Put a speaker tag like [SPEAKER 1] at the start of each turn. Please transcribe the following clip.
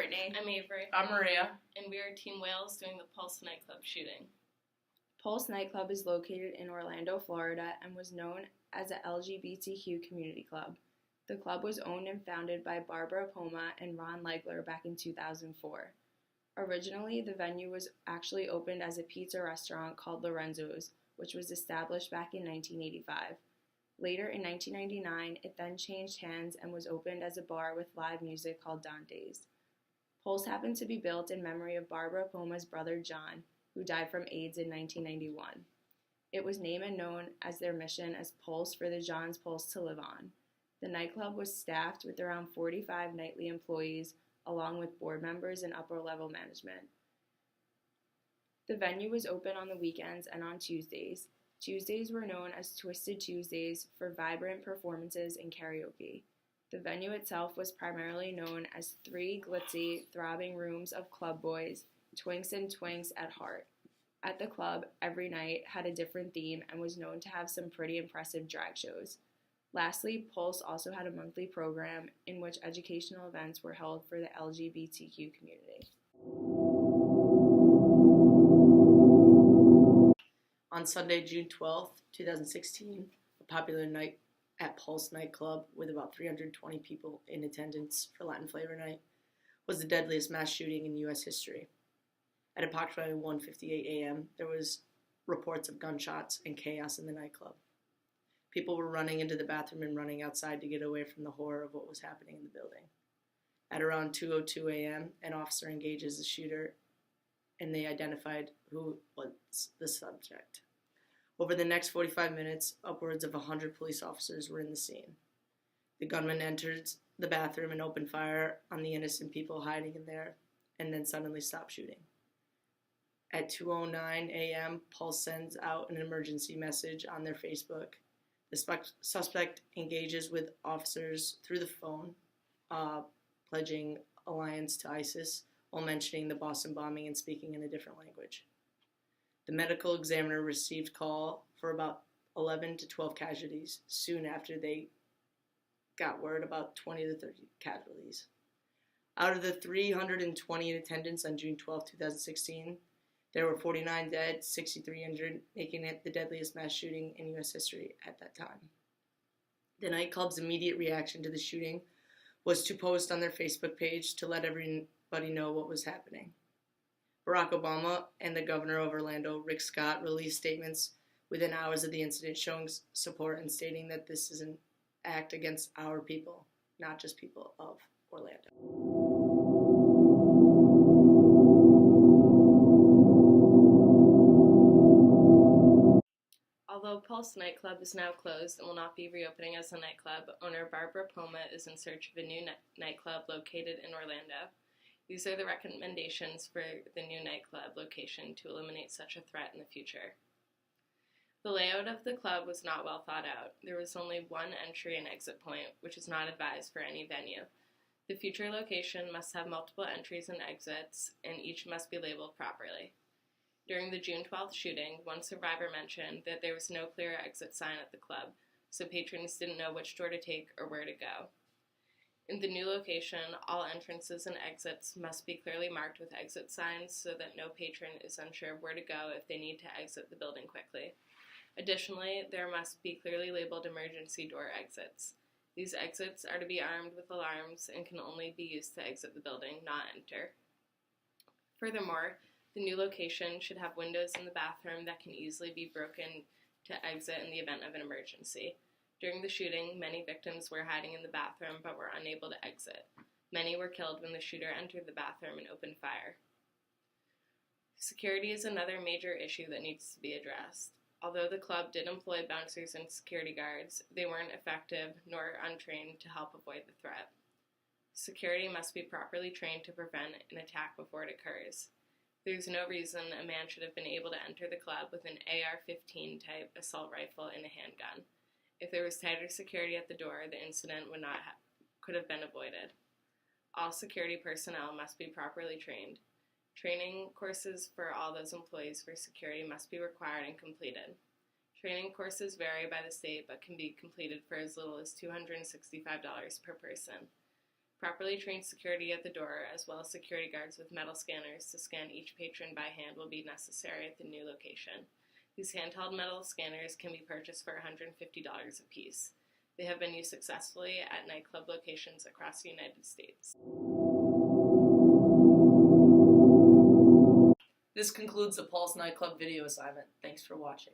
[SPEAKER 1] Brittany.
[SPEAKER 2] I'm Avery.
[SPEAKER 3] I'm Maria.
[SPEAKER 2] And we are Team Wales doing the Pulse nightclub shooting.
[SPEAKER 1] Pulse nightclub is located in Orlando, Florida, and was known as a LGBTQ community club. The club was owned and founded by Barbara Poma and Ron Legler back in 2004. Originally, the venue was actually opened as a pizza restaurant called Lorenzo's, which was established back in 1985. Later in 1999, it then changed hands and was opened as a bar with live music called Dante's. Pulse happened to be built in memory of Barbara Poma's brother John, who died from AIDS in 1991. It was named and known as their mission as Pulse for the John's Pulse to live on. The nightclub was staffed with around 45 nightly employees, along with board members and upper-level management. The venue was open on the weekends and on Tuesdays. Tuesdays were known as Twisted Tuesdays for vibrant performances and karaoke. The venue itself was primarily known as 3 glitzy, throbbing rooms of club boys, twinks and twinks at heart. At the club, every night had a different theme and was known to have some pretty impressive drag shows. Lastly, Pulse also had a monthly program in which educational events were held for the LGBTQ community.
[SPEAKER 3] On Sunday, June 12th, 2016, a popular night at Pulse nightclub with about 320 people in attendance for Latin Flavor Night was the deadliest mass shooting in U.S. history. At approximately 1:58 a.m., there was reports of gunshots and chaos in the nightclub. People were running into the bathroom and running outside to get away from the horror of what was happening in the building. At around 2:02 a.m., an officer engages the shooter, and they identified who was the subject. Over the next 45 minutes, upwards of 100 police officers were in the scene. The gunman entered the bathroom and opened fire on the innocent people hiding in there, and then suddenly stopped shooting. At 2:09 a.m., Pulse sends out an emergency message on their Facebook. The suspect engages with officers through the phone, pledging alliance to ISIS, while mentioning the Boston bombing and speaking in a different language. The medical examiner received call for about 11 to 12 casualties soon after they got word about 20 to 30 casualties. Out of the 320 in attendance on June 12, 2016, there were 49 dead, 63 injured, making it the deadliest mass shooting in U.S. history at that time. The nightclub's immediate reaction to the shooting was to post on their Facebook page to let everybody know what was happening. Barack Obama and the governor of Orlando, Rick Scott, released statements within hours of the incident showing support and stating that this is an act against our people, not just people of Orlando.
[SPEAKER 2] Although Pulse nightclub is now closed and will not be reopening as a nightclub, owner Barbara Poma is in search of a new nightclub located in Orlando. These are the recommendations for the new nightclub location to eliminate such a threat in the future. The layout of the club was not well thought out. There was only one entry and exit point, which is not advised for any venue. The future location must have multiple entries and exits, and each must be labeled properly. During the June 12th shooting, one survivor mentioned that there was no clear exit sign at the club, so patrons didn't know which door to take or where to go. In the new location, all entrances and exits must be clearly marked with exit signs so that no patron is unsure of where to go if they need to exit the building quickly. Additionally, there must be clearly labeled emergency door exits. These exits are to be armed with alarms and can only be used to exit the building, not enter. Furthermore, the new location should have windows in the bathroom that can easily be broken to exit in the event of an emergency. During the shooting, many victims were hiding in the bathroom but were unable to exit. Many were killed when the shooter entered the bathroom and opened fire. Security is another major issue that needs to be addressed. Although the club did employ bouncers and security guards, they weren't effective nor untrained to help avoid the threat. Security must be properly trained to prevent an attack before it occurs. There's no reason a man should have been able to enter the club with an AR-15 type assault rifle and a handgun. If there was tighter security at the door, the incident could have been avoided. All security personnel must be properly trained. Training courses for all those employees for security must be required and completed. Training courses vary by the state but can be completed for as little as $265 per person. Properly trained security at the door, as well as security guards with metal scanners to scan each patron by hand, will be necessary at the new location. These handheld metal scanners can be purchased for $150 a piece. They have been used successfully at nightclub locations across the United States.
[SPEAKER 3] This concludes the Pulse nightclub video assignment. Thanks for watching.